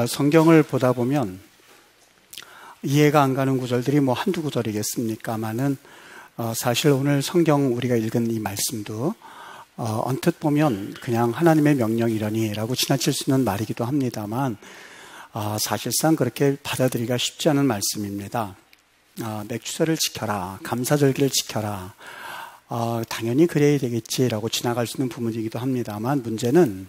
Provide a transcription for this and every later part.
성경을 보다 보면 이해가 안 가는 구절들이 뭐 한두 구절이겠습니까마는 사실 오늘 성경 우리가 읽은 이 말씀도 언뜻 보면 그냥 하나님의 명령이라니라고 지나칠 수 있는 말이기도 합니다만 사실상 그렇게 받아들이기가 쉽지 않은 말씀입니다. 맥주절을 지켜라, 감사절기를 지켜라, 당연히 그래야 되겠지라고 지나갈 수 있는 부분이기도 합니다만 문제는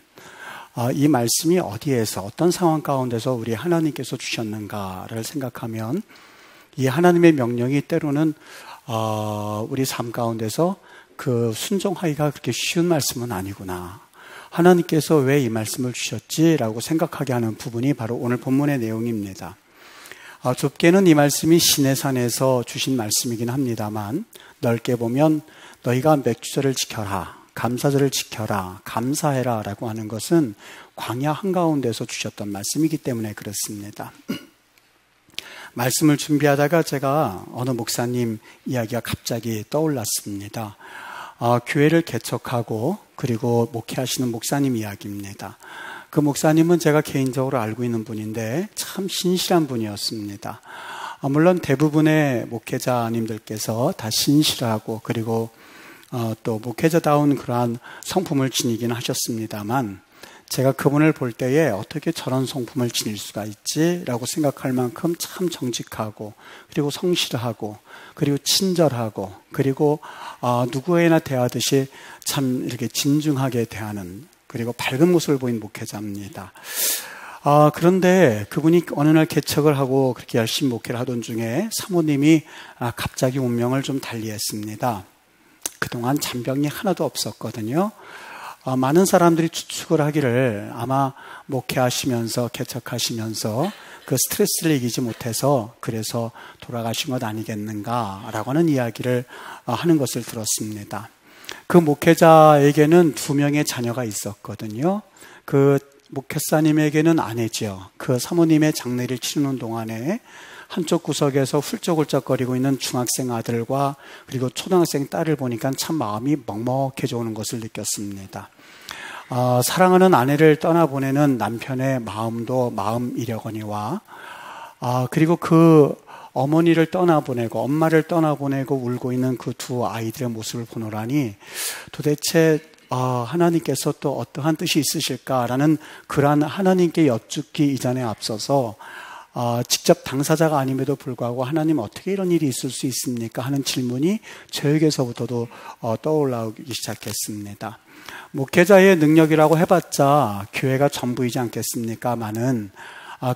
이 말씀이 어디에서 어떤 상황 가운데서 우리 하나님께서 주셨는가를 생각하면 이 하나님의 명령이 때로는 우리 삶 가운데서 그 순종하기가 그렇게 쉬운 말씀은 아니구나. 하나님께서 왜 이 말씀을 주셨지라고 생각하게 하는 부분이 바로 오늘 본문의 내용입니다. 좁게는 이 말씀이 시내산에서 주신 말씀이긴 합니다만 넓게 보면 너희가 맥주절을 지켜라, 감사절을 지켜라, 감사해라 라고 하는 것은 광야 한가운데서 주셨던 말씀이기 때문에 그렇습니다. 말씀을 준비하다가 제가 어느 목사님 이야기가 갑자기 떠올랐습니다. 교회를 개척하고 그리고 목회하시는 목사님 이야기입니다. 그 목사님은 제가 개인적으로 알고 있는 분인데 참 신실한 분이었습니다. 물론 대부분의 목회자님들께서 다 신실하고 그리고 또 목회자다운 그러한 성품을 지니긴 하셨습니다만 제가 그분을 볼 때에 어떻게 저런 성품을 지닐 수가 있지라고 생각할 만큼 참 정직하고 그리고 성실하고 그리고 친절하고 그리고 누구에나 대하듯이 참 이렇게 진중하게 대하는 그리고 밝은 모습을 보인 목회자입니다. 그런데 그분이 어느 날 개척을 하고 그렇게 열심히 목회를 하던 중에 사모님이 갑자기 운명을 좀 달리했습니다. 그동안 잔병이 하나도 없었거든요. 많은 사람들이 추측을 하기를 아마 목회하시면서 개척하시면서 그 스트레스를 이기지 못해서 그래서 돌아가신 것 아니겠는가라고 하는 이야기를 하는 것을 들었습니다. 그 목회자에게는 2명의 자녀가 있었거든요. 그 목회사님에게는 아내죠. 그 사모님의 장례를 치르는 동안에 한쪽 구석에서 훌쩍훌쩍거리고 있는 중학생 아들과 그리고 초등학생 딸을 보니까 참 마음이 먹먹해져 오는 것을 느꼈습니다. 사랑하는 아내를 떠나보내는 남편의 마음도 마음이려거니와 그리고 그 어머니를 떠나보내고 엄마를 떠나보내고 울고 있는 그 두 아이들의 모습을 보노라니 도대체 하나님께서 또 어떠한 뜻이 있으실까라는 그러한 하나님께 여쭙기 이전에 앞서서 직접 당사자가 아님에도 불구하고 하나님 어떻게 이런 일이 있을 수 있습니까? 하는 질문이 저에게서부터도 떠올라오기 시작했습니다. 목회자의 능력이라고 해봤자 교회가 전부이지 않겠습니까마는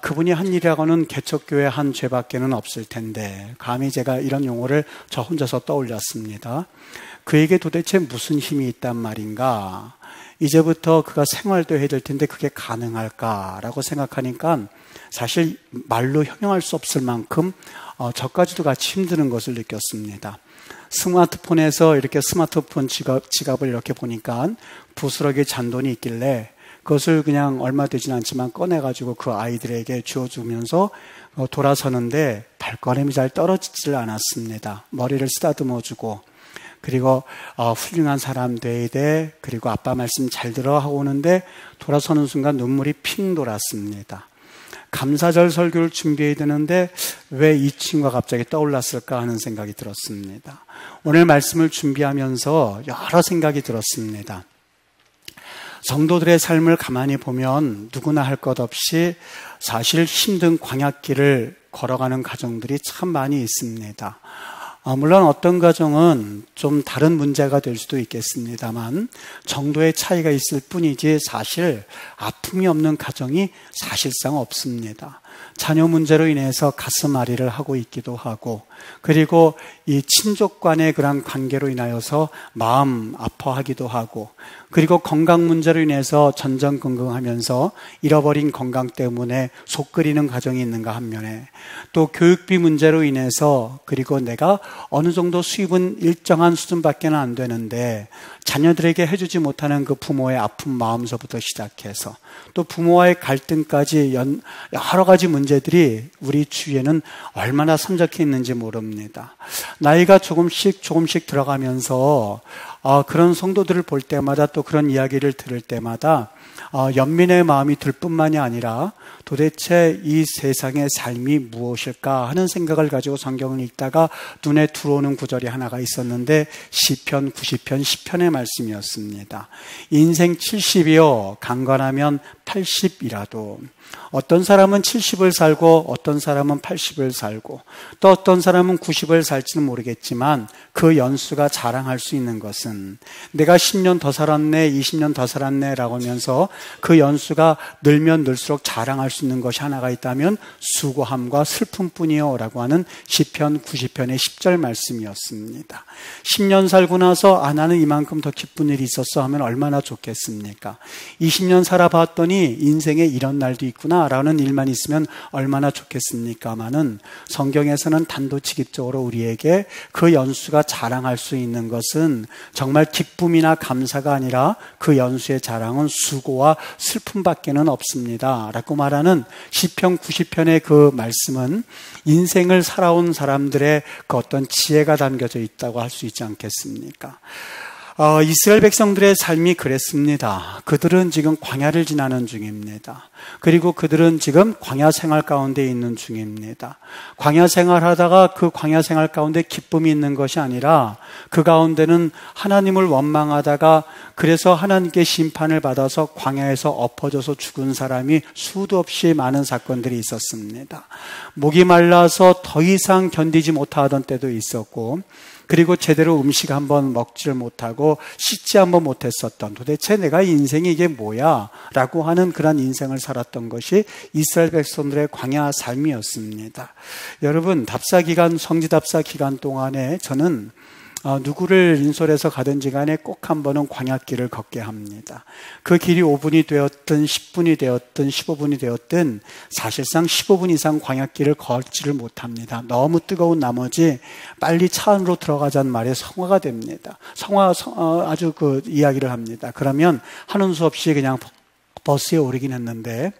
그분이 한 일이라고는 개척교회 한 죄밖에는 없을 텐데 감히 제가 이런 용어를 저 혼자서 떠올렸습니다. 그에게 도대체 무슨 힘이 있단 말인가? 이제부터 그가 생활도 해야 될 텐데 그게 가능할까라고 생각하니까 사실 말로 형용할 수 없을 만큼 저까지도 같이 힘드는 것을 느꼈습니다. 스마트폰에서 이렇게 스마트폰 지갑을 이렇게 보니까 부스러기 잔돈이 있길래 그것을 그냥 얼마 되진 않지만 꺼내가지고 그 아이들에게 주어주면서 돌아서는데 발걸음이 잘 떨어지질 않았습니다. 머리를 쓰다듬어주고 그리고 훌륭한 사람 돼야 돼. 그리고 아빠 말씀 잘 들어 하고 오는데 돌아서는 순간 눈물이 핑 돌았습니다. 감사절 설교를 준비해야 되는데 왜 이 친구가 갑자기 떠올랐을까 하는 생각이 들었습니다. 오늘 말씀을 준비하면서 여러 생각이 들었습니다. 성도들의 삶을 가만히 보면 누구나 할 것 없이 사실 힘든 광야길을 걸어가는 가정들이 참 많이 있습니다. 물론 어떤 가정은 좀 다른 문제가 될 수도 있겠습니다만 정도의 차이가 있을 뿐이지 사실 아픔이 없는 가정이 사실상 없습니다. 자녀 문제로 인해서 가슴앓이를 하고 있기도 하고 그리고 이 친족 간의 그런 관계로 인하여서 마음 아파하기도 하고 그리고 건강 문제로 인해서 전전긍긍하면서 잃어버린 건강 때문에 속 끓이는 가정이 있는가 한 면에 또 교육비 문제로 인해서 그리고 내가 어느 정도 수입은 일정한 수준밖에 안 되는데 자녀들에게 해주지 못하는 그 부모의 아픈 마음서부터 시작해서 또 부모와의 갈등까지 여러 가지 문제들이 우리 주위에는 얼마나 산적해 있는지 모릅니다. 나이가 조금씩 들어가면서 그런 성도들을 볼 때마다 또 그런 이야기를 들을 때마다 연민의 마음이 들 뿐만이 아니라 도대체 이 세상의 삶이 무엇일까 하는 생각을 가지고 성경을 읽다가 눈에 들어오는 구절이 하나가 있었는데 시편 90편 10편의 말씀이었습니다. 인생 70이요 강건하면 80이라도 어떤 사람은 70을 살고 어떤 사람은 80을 살고 또 어떤 사람은 90을 살지는 모르겠지만 그 연수가 자랑할 수 있는 것은 내가 10년 더 살았네 20년 더 살았네 라고 하면서 그 연수가 늘면 늘수록 자랑할 수 있는 것이 하나가 있다면 수고함과 슬픔뿐이요 라고 하는 시편 90편의 10절 말씀이었습니다. 10년 살고 나서 나는 이만큼 더 기쁜 일이 있었어 하면 얼마나 좋겠습니까? 20년 살아봤더니 인생에 이런 날도 있구나 라는 일만 있으면 얼마나 좋겠습니까마는 성경에서는 단도직입적으로 우리에게 그 연수가 자랑할 수 있는 것은 정말 기쁨이나 감사가 아니라 그 연수의 자랑은 수고와 슬픔밖에는 없습니다 라고 말하는 시편 90편의 그 말씀은 인생을 살아온 사람들의 그 어떤 지혜가 담겨져 있다고 할 수 있지 않겠습니까? 이스라엘 백성들의 삶이 그랬습니다. 그들은 지금 광야를 지나는 중입니다. 그리고 그들은 지금 광야 생활 가운데 있는 중입니다. 광야 생활하다가 그 광야 생활 가운데 기쁨이 있는 것이 아니라 그 가운데는 하나님을 원망하다가 그래서 하나님께 심판을 받아서 광야에서 엎어져서 죽은 사람이 수도 없이 많은 사건들이 있었습니다. 목이 말라서 더 이상 견디지 못하던 때도 있었고 그리고 제대로 음식 한번 먹지를 못하고 씻지 한번 못했었던 도대체 내가 인생이 이게 뭐야? 라고 하는 그런 인생을 살았던 것이 이스라엘 백성들의 광야 삶이었습니다. 여러분 답사기간 성지답사 기간 동안에 저는 누구를 인솔해서 가든지 간에 꼭 한 번은 광야길을 걷게 합니다. 그 길이 5분이 되었든 10분이 되었든 15분이 되었든 사실상 15분 이상 광야길을 걷지를 못합니다. 너무 뜨거운 나머지 빨리 차 안으로 들어가자는 말에 성화가 됩니다. 아주 그 이야기를 합니다. 그러면 하는 수 없이 그냥 버스에 오르긴 했는데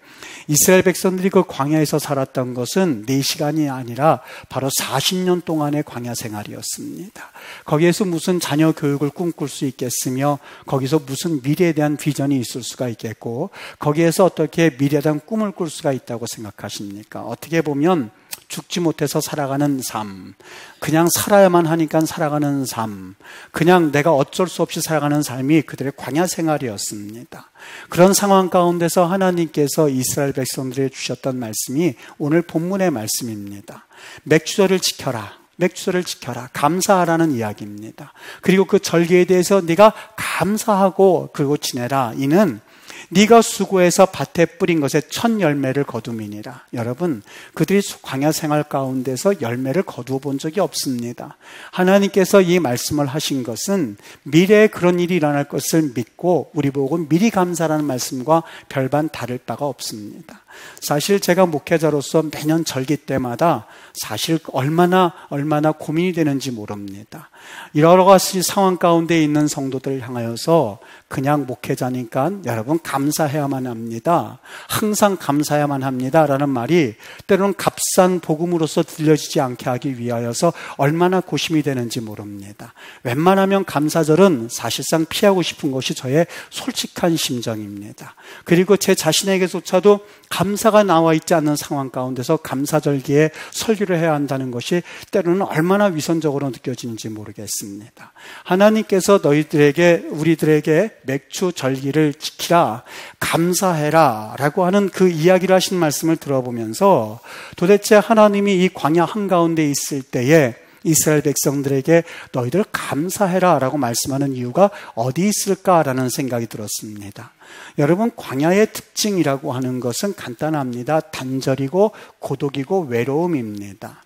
이스라엘 백성들이 그 광야에서 살았던 것은 4시간이 아니라 바로 40년 동안의 광야 생활이었습니다. 거기에서 무슨 자녀 교육을 꿈꿀 수 있겠으며 거기서 무슨 미래에 대한 비전이 있을 수가 있겠고 거기에서 어떻게 미래에 대한 꿈을 꿀 수가 있다고 생각하십니까? 어떻게 보면 죽지 못해서 살아가는 삶, 그냥 살아야만 하니까 살아가는 삶, 그냥 내가 어쩔 수 없이 살아가는 삶이 그들의 광야 생활이었습니다. 그런 상황 가운데서 하나님께서 이스라엘 백성들에게 주셨던 말씀이 오늘 본문의 말씀입니다. 맥주절을 지켜라. 맥주절을 지켜라. 감사하라는 이야기입니다. 그리고 그 절기에 대해서 네가 감사하고 그리고 지내라. 이는 네가 수고해서 밭에 뿌린 것에 첫 열매를 거둠이니라. 여러분, 그들이 광야 생활 가운데서 열매를 거두어 본 적이 없습니다. 하나님께서 이 말씀을 하신 것은 미래에 그런 일이 일어날 것을 믿고 우리 보고 미리 감사라는 말씀과 별반 다를 바가 없습니다. 사실 제가 목회자로서 매년 절기 때마다 사실 얼마나 고민이 되는지 모릅니다. 여러 가지 상황 가운데 있는 성도들을 향하여서 그냥 목회자니까 여러분 감사해야만 합니다. 항상 감사해야만 합니다. 라는 말이 때로는 값싼 복음으로서 들려지지 않게 하기 위하여서 얼마나 고심이 되는지 모릅니다. 웬만하면 감사절은 사실상 피하고 싶은 것이 저의 솔직한 심정입니다. 그리고 제 자신에게조차도 감사가 나와 있지 않는 상황 가운데서 감사절기에 설교를 해야 한다는 것이 때로는 얼마나 위선적으로 느껴지는지 모르겠습니다. 하나님께서 우리들에게 맥주 절기를 지키라, 감사해라 라고 하는 그 이야기를 하신 말씀을 들어보면서 도대체 하나님이 이 광야 한가운데 있을 때에 이스라엘 백성들에게 너희들 감사해라 라고 말씀하는 이유가 어디 있을까라는 생각이 들었습니다. 여러분, 광야의 특징이라고 하는 것은 간단합니다. 단절이고 고독이고 외로움입니다.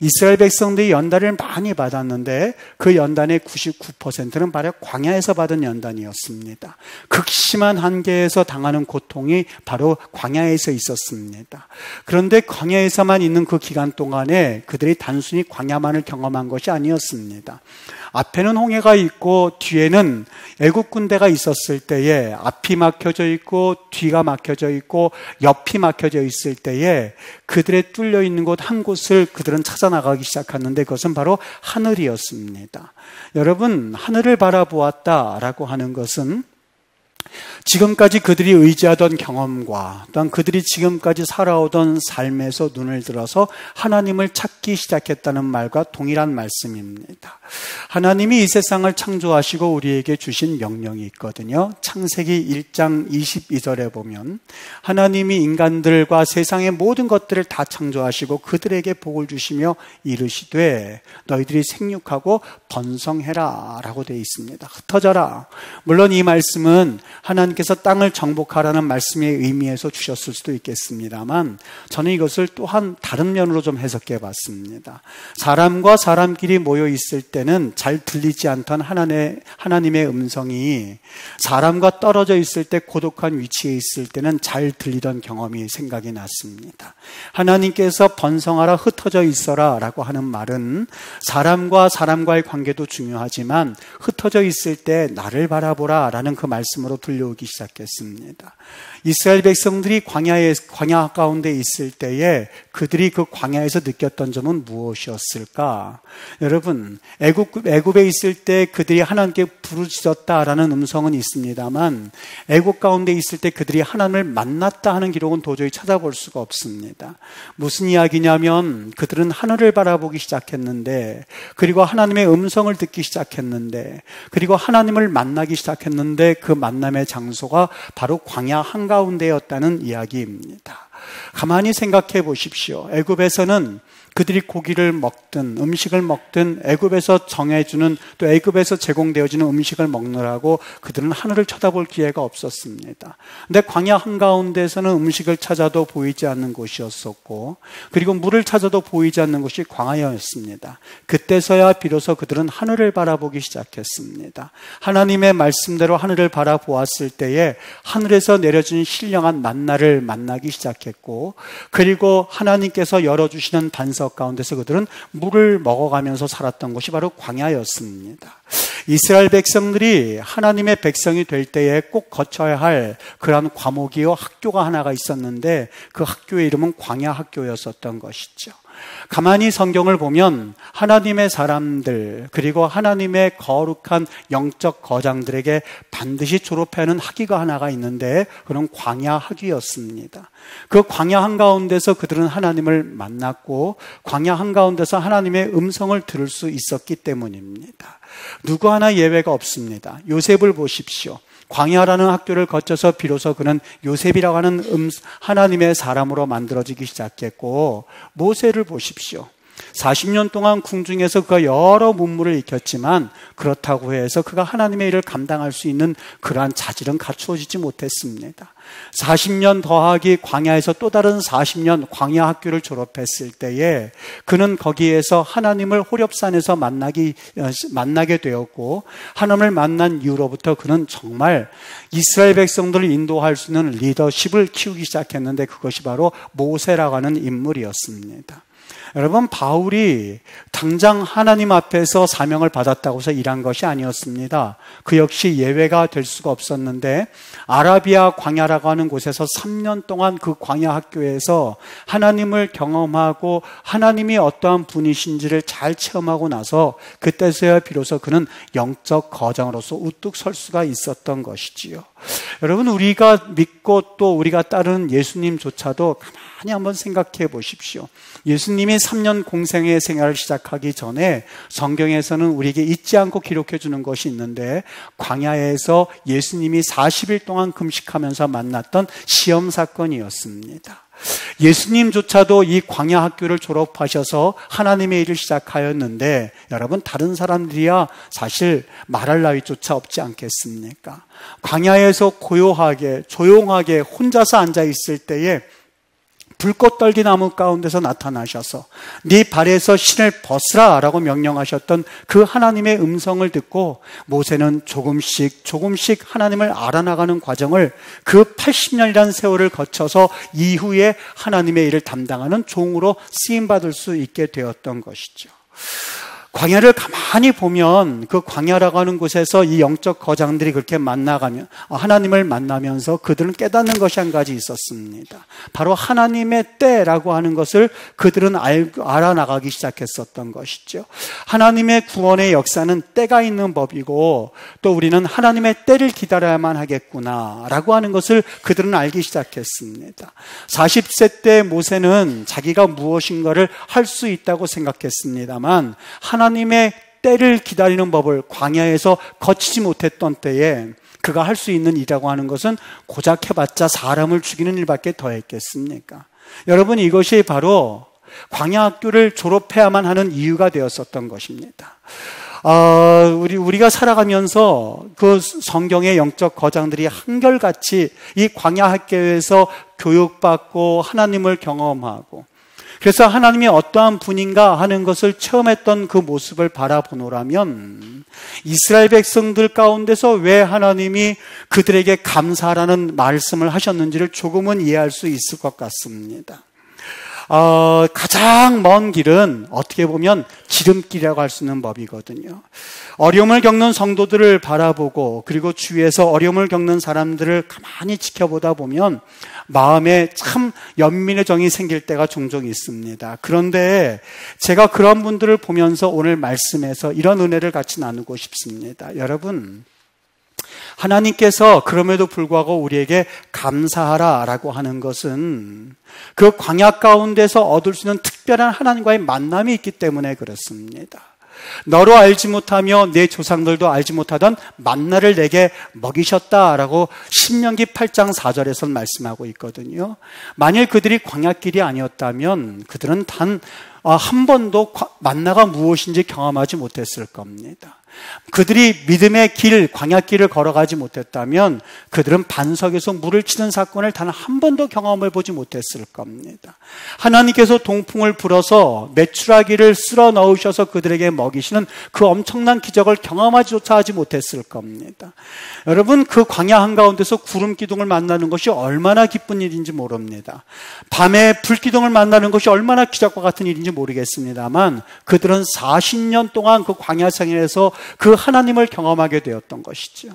이스라엘 백성들이 연단을 많이 받았는데 그 연단의 99%는 바로 광야에서 받은 연단이었습니다. 극심한 한계에서 당하는 고통이 바로 광야에서 있었습니다. 그런데 광야에서만 있는 그 기간 동안에 그들이 단순히 광야만을 경험한 것이 아니었습니다. 앞에는 홍해가 있고 뒤에는 애국 군대가 있었을 때에 앞이 막혀져 있고 뒤가 막혀져 있고 옆이 막혀져 있을 때에 그들의 뚫려 있는 곳 한 곳을 그들은 찾아 나가기 시작하는데 그것은 바로 하늘이었습니다. 여러분, 하늘을 바라보았다라고 하는 것은 지금까지 그들이 의지하던 경험과 또한 그들이 지금까지 살아오던 삶에서 눈을 들어서 하나님을 찾기 시작했다는 말과 동일한 말씀입니다. 하나님이 이 세상을 창조하시고 우리에게 주신 명령이 있거든요. 창세기 1장 22절에 보면 하나님이 인간들과 세상의 모든 것들을 다 창조하시고 그들에게 복을 주시며 이르시되 너희들이 생육하고 번성해라 라고 되어 있습니다. 흩어져라. 물론 이 말씀은 하나님께서 땅을 정복하라는 말씀의 의미에서 주셨을 수도 있겠습니다만 저는 이것을 또한 다른 면으로 좀 해석해 봤습니다. 사람과 사람끼리 모여 있을 때는 잘 들리지 않던 하나님의 음성이 사람과 떨어져 있을 때 고독한 위치에 있을 때는 잘 들리던 경험이 생각이 났습니다. 하나님께서 번성하라 흩어져 있어라 라고 하는 말은 사람과 사람과의 관계도 중요하지만 흩어져 있을 때 나를 바라보라 라는 그 말씀으로 들려오기 시작했습니다. 이스라엘 백성들이 광야 가운데 있을 때에 그들이 그 광야에서 느꼈던 점은 무엇이었을까? 여러분, 애굽에 있을 때 그들이 하나님께 부르짖었다라는 음성은 있습니다만 애굽 가운데 있을 때 그들이 하나님을 만났다 하는 기록은 도저히 찾아볼 수가 없습니다. 무슨 이야기냐면 그들은 하늘을 바라보기 시작했는데 그리고 하나님의 음성을 듣기 시작했는데 그리고 하나님을 만나기 시작했는데 그 만남의 장소가 바로 광야 한가운데였다는 이야기입니다. 가만히 생각해 보십시오. 애굽에서는 그들이 고기를 먹든 음식을 먹든 애굽에서 정해주는 또 애굽에서 제공되어지는 음식을 먹느라고 그들은 하늘을 쳐다볼 기회가 없었습니다. 근데 광야 한가운데에서는 음식을 찾아도 보이지 않는 곳이었었고 그리고 물을 찾아도 보이지 않는 곳이 광야였습니다. 그때서야 비로소 그들은 하늘을 바라보기 시작했습니다. 하나님의 말씀대로 하늘을 바라보았을 때에 하늘에서 내려진 신령한 만나를 만나기 시작했고 그리고 하나님께서 열어주시는 반석 가운데서 그들은 물을 먹어가면서 살았던 곳이 바로 광야였습니다. 이스라엘 백성들이 하나님의 백성이 될 때에 꼭 거쳐야 할 그런 과목이요 학교가 하나가 있었는데 그 학교의 이름은 광야 학교였었던 것이죠. 가만히 성경을 보면 하나님의 사람들 그리고 하나님의 거룩한 영적 거장들에게 반드시 졸업해야 하는 학위가 하나가 있는데 그런 광야 학위였습니다. 그 광야 한가운데서 그들은 하나님을 만났고 광야 한가운데서 하나님의 음성을 들을 수 있었기 때문입니다. 누구 하나 예외가 없습니다. 요셉을 보십시오. 광야라는 학교를 거쳐서 비로소 그는 요셉이라고 하는 하나님의 사람으로 만들어지기 시작했고 모세를 보십시오. 40년 동안 궁중에서 그가 여러 문물을 익혔지만 그렇다고 해서 그가 하나님의 일을 감당할 수 있는 그러한 자질은 갖추어지지 못했습니다. 40년 더하기 광야에서 또 다른 40년 광야 학교를 졸업했을 때에 그는 거기에서 하나님을 호렙산에서 만나게 되었고 하나님을 만난 이후로부터 그는 정말 이스라엘 백성들을 인도할 수 있는 리더십을 키우기 시작했는데 그것이 바로 모세라고 하는 인물이었습니다. 여러분, 바울이 당장 하나님 앞에서 사명을 받았다고 해서 일한 것이 아니었습니다. 그 역시 예외가 될 수가 없었는데 아라비아 광야라고 하는 곳에서 3년 동안 그 광야 학교에서 하나님을 경험하고 하나님이 어떠한 분이신지를 잘 체험하고 나서 그때서야 비로소 그는 영적 거장으로서 우뚝 설 수가 있었던 것이지요. 여러분, 우리가 믿고 또 우리가 따르는 예수님조차도 가만히 한번 생각해 보십시오. 예수님이 3년 공생의 생활을 시작하기 전에 성경에서는 우리에게 잊지 않고 기록해 주는 것이 있는데 광야에서 예수님이 40일 동안 금식하면서 만났던 시험 사건이었습니다. 예수님조차도 이 광야 학교를 졸업하셔서 하나님의 일을 시작하였는데 여러분, 다른 사람들이야 사실 말할 나위조차 없지 않겠습니까? 광야에서 고요하게 조용하게 혼자서 앉아있을 때에 불꽃 떨기 나무 가운데서 나타나셔서 네 발에서 신을 벗으라 라고 명령하셨던 그 하나님의 음성을 듣고 모세는 조금씩 하나님을 알아나가는 과정을 그 80년이라는 세월을 거쳐서 이후에 하나님의 일을 담당하는 종으로 쓰임받을 수 있게 되었던 것이죠. 광야를 가만히 보면 그 광야라고 하는 곳에서 이 영적 거장들이 그렇게 하나님을 만나면서 그들은 깨닫는 것이 한 가지 있었습니다. 바로 하나님의 때라고 하는 것을 그들은 알아나가기 시작했었던 것이죠. 하나님의 구원의 역사는 때가 있는 법이고 또 우리는 하나님의 때를 기다려야만 하겠구나라고 하는 것을 그들은 알기 시작했습니다. 40세 때 모세는 자기가 무엇인가를 할 수 있다고 생각했습니다만 하나님의 때를 기다리는 법을 광야에서 거치지 못했던 때에 그가 할 수 있는 일이라고 하는 것은 고작 해봤자 사람을 죽이는 일밖에 더 했겠습니까? 여러분, 이것이 바로 광야 학교를 졸업해야만 하는 이유가 되었었던 것입니다. 우리가 살아가면서 그 성경의 영적 거장들이 한결같이 이 광야 학교에서 교육받고 하나님을 경험하고 그래서 하나님이 어떠한 분인가 하는 것을 체험했던 그 모습을 바라보노라면 이스라엘 백성들 가운데서 왜 하나님이 그들에게 감사라는 말씀을 하셨는지를 조금은 이해할 수 있을 것 같습니다. 가장 먼 길은 어떻게 보면 지름길이라고 할 수 있는 법이거든요. 어려움을 겪는 성도들을 바라보고 그리고 주위에서 어려움을 겪는 사람들을 가만히 지켜보다 보면 마음에 참 연민의 정이 생길 때가 종종 있습니다. 그런데 제가 그런 분들을 보면서 오늘 말씀에서 이런 은혜를 같이 나누고 싶습니다. 여러분, 하나님께서 그럼에도 불구하고 우리에게 감사하라라고 하는 것은 그 광야 가운데서 얻을 수 있는 특별한 하나님과의 만남이 있기 때문에 그렇습니다. 너로 알지 못하며 내 조상들도 알지 못하던 만나를 내게 먹이셨다라고 신명기 8장 4절에서 말씀하고 있거든요. 만일 그들이 광야길이 아니었다면 그들은 단 한 번도 만나가 무엇인지 경험하지 못했을 겁니다. 그들이 믿음의 길, 광야길을 걸어가지 못했다면 그들은 반석에서 물을 치는 사건을 단 한 번도 경험해 보지 못했을 겁니다. 하나님께서 동풍을 불어서 메추라기를 쓸어 넣으셔서 그들에게 먹이시는 그 엄청난 기적을 경험하지조차 하지 못했을 겁니다. 여러분, 그 광야 한가운데서 구름 기둥을 만나는 것이 얼마나 기쁜 일인지 모릅니다. 밤에 불 기둥을 만나는 것이 얼마나 기적과 같은 일인지 모르겠습니다만 그들은 40년 동안 그 광야 생활에서 그 하나님을 경험하게 되었던 것이죠.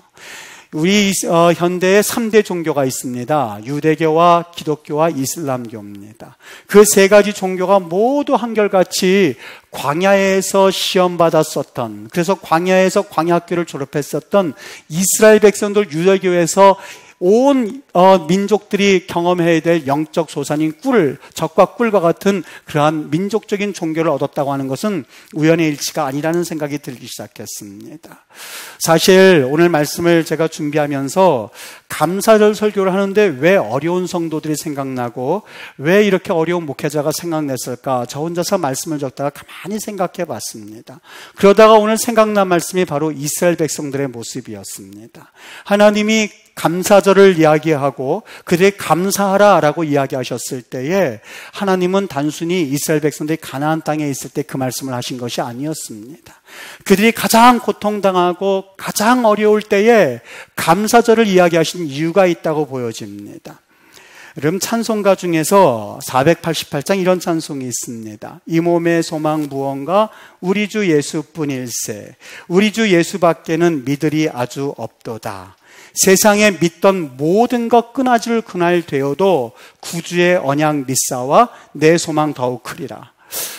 우리 현대에 3대 종교가 있습니다. 유대교와 기독교와 이슬람교입니다. 그 세 가지 종교가 모두 한결같이 광야에서 시험받았었던, 그래서 광야에서 광야학교를 졸업했었던 이스라엘 백성들, 유대교에서 온 민족들이 경험해야 될 영적 소산인 적과 꿀과 같은 그러한 민족적인 종교를 얻었다고 하는 것은 우연의 일치가 아니라는 생각이 들기 시작했습니다. 사실 오늘 말씀을 제가 준비하면서 감사절 설교를 하는데 왜 어려운 성도들이 생각나고 왜 이렇게 어려운 목회자가 생각났을까? 저 혼자서 말씀을 적다가 가만히 생각해 봤습니다. 그러다가 오늘 생각난 말씀이 바로 이스라엘 백성들의 모습이었습니다. 하나님이 감사절을 이야기하고 그들이 감사하라라고 이야기하셨을 때에 하나님은 단순히 이스라엘 백성들이 가나안 땅에 있을 때 그 말씀을 하신 것이 아니었습니다. 그들이 가장 고통당하고 가장 어려울 때에 감사절을 이야기하신 이유가 있다고 보여집니다. 여러분, 찬송가 중에서 488장 이런 찬송이 있습니다. 이 몸의 소망 무언가 우리 주 예수뿐일세. 우리 주 예수밖에는 믿으리 아주 없도다. 세상에 믿던 모든 것 끊어질 그날 되어도 구주의 언약 믿사와 내 소망 더욱 크리라.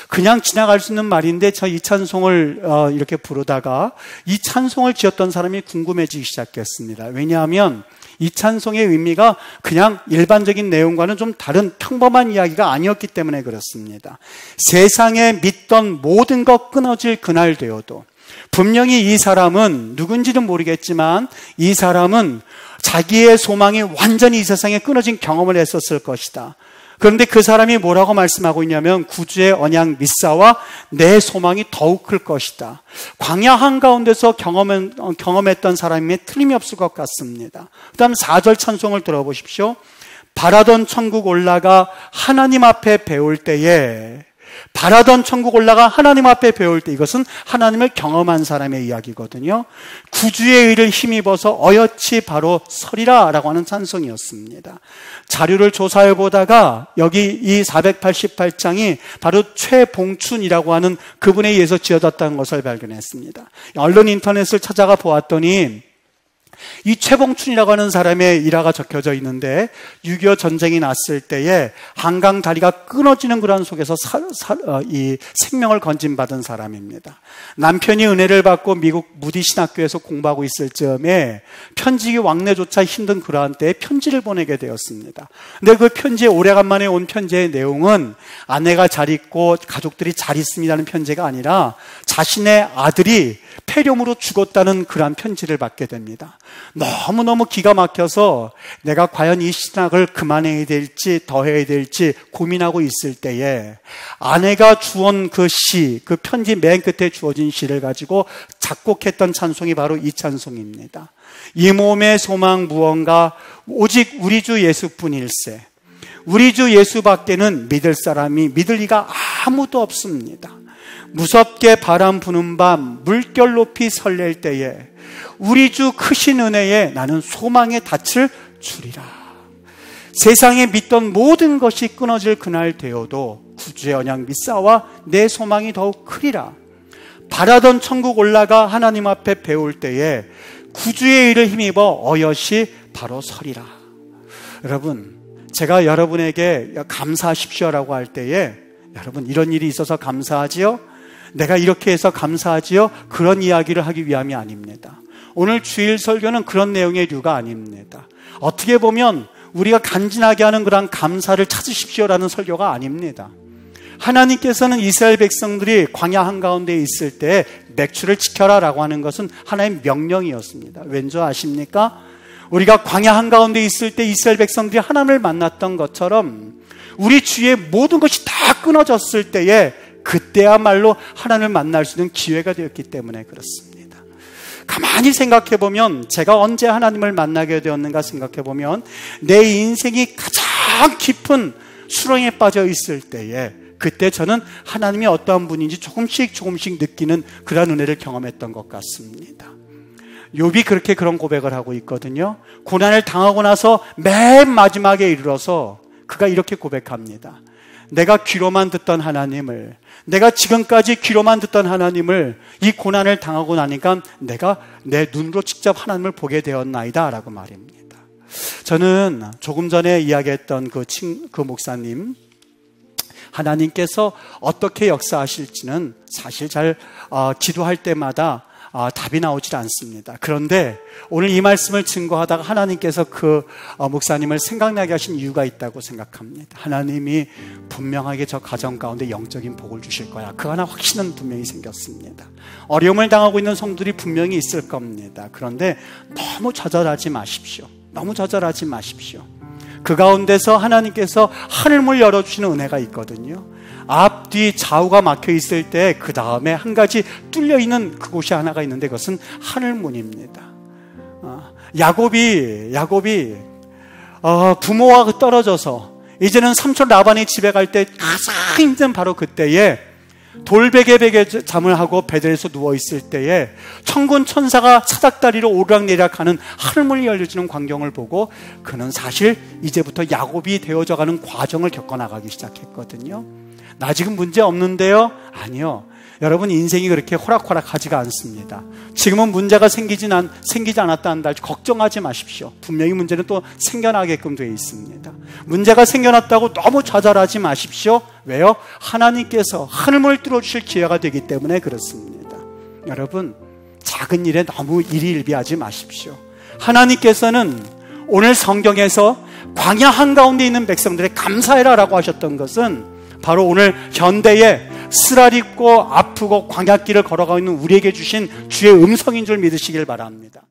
그냥 지나갈 수 있는 말인데 저 이 찬송을 이렇게 부르다가 이 찬송을 지었던 사람이 궁금해지기 시작했습니다. 왜냐하면 이 찬송의 의미가 그냥 일반적인 내용과는 좀 다른 평범한 이야기가 아니었기 때문에 그렇습니다. 세상에 믿던 모든 것 끊어질 그날 되어도 분명히 이 사람은 누군지는 모르겠지만 이 사람은 자기의 소망이 완전히 이 세상에 끊어진 경험을 했었을 것이다. 그런데 그 사람이 뭐라고 말씀하고 있냐면 구주의 언약 믿사와 내 소망이 더욱 클 것이다. 광야 한가운데서 경험했던 사람이 틀림이 없을 것 같습니다. 그 다음 4절 찬송을 들어보십시오. 바라던 천국 올라가 하나님 앞에 배울 때에 바라던 천국 올라가 하나님 앞에 배울 때 이것은 하나님을 경험한 사람의 이야기거든요. 구주의 의를 힘입어서 어여치 바로 서리라 라고 하는 찬송이었습니다. 자료를 조사해 보다가 여기 이 488장이 바로 최봉춘이라고 하는 그분에 의해서 지어졌다는 것을 발견했습니다. 언론 인터넷을 찾아가 보았더니 이 최봉춘이라고 하는 사람의 일화가 적혀져 있는데 6.25 전쟁이 났을 때에 한강 다리가 끊어지는 그런 속에서 이 생명을 건진받은 사람입니다. 남편이 은혜를 받고 미국 무디 신학교에서 공부하고 있을 즈음에 편지기 왕래조차 힘든 그러한 때에 편지를 보내게 되었습니다. 근데 그 편지에 오래간만에 온 편지의 내용은 아내가 잘 있고 가족들이 잘 있습니다는 편지가 아니라 자신의 아들이 폐렴으로 죽었다는 그러한 편지를 받게 됩니다. 너무너무 기가 막혀서 내가 과연 이 신학을 그만해야 될지 더 해야 될지 고민하고 있을 때에 아내가 주온 그 시, 그 편지 맨 끝에 주어진 시를 가지고 작곡했던 찬송이 바로 이 찬송입니다. 이 몸의 소망 무언가 오직 우리 주 예수뿐일세. 우리 주 예수밖에는 믿을 리가 아무도 없습니다. 무섭게 바람 부는 밤 물결 높이 설렐 때에 우리 주 크신 은혜에 나는 소망의 닻을 주리라. 세상에 믿던 모든 것이 끊어질 그날 되어도 구주의 언약 믿사와 내 소망이 더욱 크리라. 바라던 천국 올라가 하나님 앞에 배울 때에 구주의 의를 힘입어 어여시 바로 서리라. 여러분, 제가 여러분에게 감사하십시오라고 할 때에 여러분 이런 일이 있어서 감사하지요? 내가 이렇게 해서 감사하지요? 그런 이야기를 하기 위함이 아닙니다. 오늘 주일 설교는 그런 내용의 류가 아닙니다. 어떻게 보면 우리가 간지나게 하는 그런 감사를 찾으십시오라는 설교가 아닙니다. 하나님께서는 이스라엘 백성들이 광야 한가운데 있을 때 맥주를 지켜라라고 하는 것은 하나님의 명령이었습니다. 왠지 아십니까? 우리가 광야 한가운데 있을 때 이스라엘 백성들이 하나님을 만났던 것처럼 우리 주위의 모든 것이 다 끊어졌을 때에 그때야말로 하나님을 만날 수 있는 기회가 되었기 때문에 그렇습니다. 가만히 생각해보면 제가 언제 하나님을 만나게 되었는가 생각해보면 내 인생이 가장 깊은 수렁에 빠져 있을 때에 그때 저는 하나님이 어떠한 분인지 조금씩 느끼는 그런 은혜를 경험했던 것 같습니다. 욥이 그렇게 그런 고백을 하고 있거든요. 고난을 당하고 나서 맨 마지막에 이르러서 그가 이렇게 고백합니다. 내가 귀로만 듣던 하나님을, 내가 지금까지 귀로만 듣던 하나님을 이 고난을 당하고 나니까 내가 내 눈으로 직접 하나님을 보게 되었나이다 라고 말입니다. 저는 조금 전에 이야기했던 그 목사님, 하나님께서 어떻게 역사하실지는 사실 잘 기도할 때마다 답이 나오질 않습니다. 그런데 오늘 이 말씀을 증거하다가 하나님께서 그 목사님을 생각나게 하신 이유가 있다고 생각합니다. 하나님이 분명하게 저 가정 가운데 영적인 복을 주실 거야. 그 하나 확신은 분명히 생겼습니다. 어려움을 당하고 있는 성들이 분명히 있을 겁니다. 그런데 너무 좌절하지 마십시오. 그 가운데서 하나님께서 하늘문을 열어주시는 은혜가 있거든요. 앞뒤 좌우가 막혀 있을 때 그 다음에 한 가지 뚫려 있는 그곳이 하나가 있는데 그것은 하늘문입니다. 야곱이 부모와 떨어져서 이제는 삼촌 라반의 집에 갈 때 가장 힘든 바로 그때에 돌베개 잠을 하고 베들에서 누워있을 때에 천군 천사가 사닥다리로 오르락내리락하는 하늘문이 열려지는 광경을 보고 그는 사실 이제부터 야곱이 되어져가는 과정을 겪어나가기 시작했거든요. 나 지금 문제 없는데요? 아니요. 여러분 인생이 그렇게 호락호락하지가 않습니다. 지금은 문제가 생기지 않았다 한다 할지 걱정하지 마십시오. 분명히 문제는 또 생겨나게끔 되어 있습니다. 문제가 생겨났다고 너무 좌절하지 마십시오. 왜요? 하나님께서 하늘문을 뚫어주실 기회가 되기 때문에 그렇습니다. 여러분 작은 일에 너무 일희일비하지 마십시오. 하나님께서는 오늘 성경에서 광야 한가운데 있는 백성들의 감사해라 라고 하셨던 것은 바로 오늘 현대에 쓰라립고 아프고 광야길을 걸어가고 있는 우리에게 주신 주의 음성인 줄 믿으시길 바랍니다.